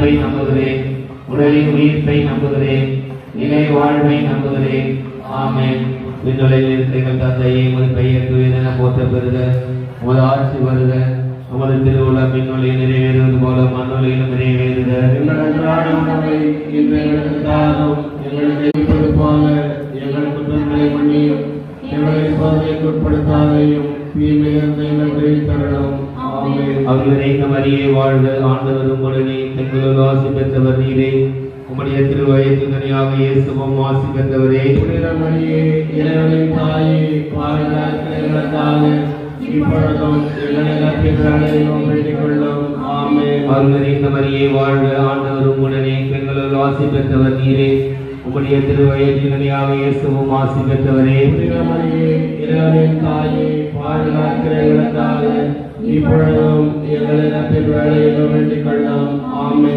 வாழ்வை நம்புகிறேன். உடலின் உயிர்ப்பை நம்புகிறேன். நிலை வாழ்வை நம்புகிறேன். ஆமென். விண்ணுலகில் இருக்கிற எங்கள் தந்தையே, உமது பெயர் தூயதென போற்ற பெறுக. உமது ஆட்சி வருக. உமது திருவுளம் விண்ணுலகில் நிறைவேறுவது போல மண்ணுலகிலும் நிறைவேறுக. எங்கள் அன்றாட உணவை இன்று எங்களுக்கு தாரும். எங்களுக்கு இருப்பது போல எங்கள் குற்றங்களை மன்னியும். எங்களை சோதனைக்கு உட்படுத்தாதையும் தீமையிலிருந்து எங்களை தரணும். ஆமென். அவர்களே மரியே வாழ்க. ஆண்டவர் உம்முடனே, பெண்களுள் ஆசி பெற்றவர் நீரே. உம்முடைய திருவயது கனியாக இயேசுவும் ஆசி பெற்றவரே. புனித மரியே, இறைவனின் தாயே, பாவிகளாகிய எங்களுக்காக இப்பொழுதும் எங்கள் இறப்பின் வேளையிலும் வேண்டிக் கொள்ளும். ஆமென். அவர்களே மரியே வாழ்க. ஆண்டவர் உம்முடனே, பெண்களுள் ஆசி பெற்றவர் நீரே. உம்முடைய திருவயது கனியாக இயேசுவும் ஆசி பெற்றவரே. புனித மரியே, இறைவனின் தாயே, பாவிகளாகிய எங்களுக்காக இப்பொழுதும் எங்கள் இறப்பின் வேளையிலும் வேண்டிக் கொள்ளும். ஆமென்.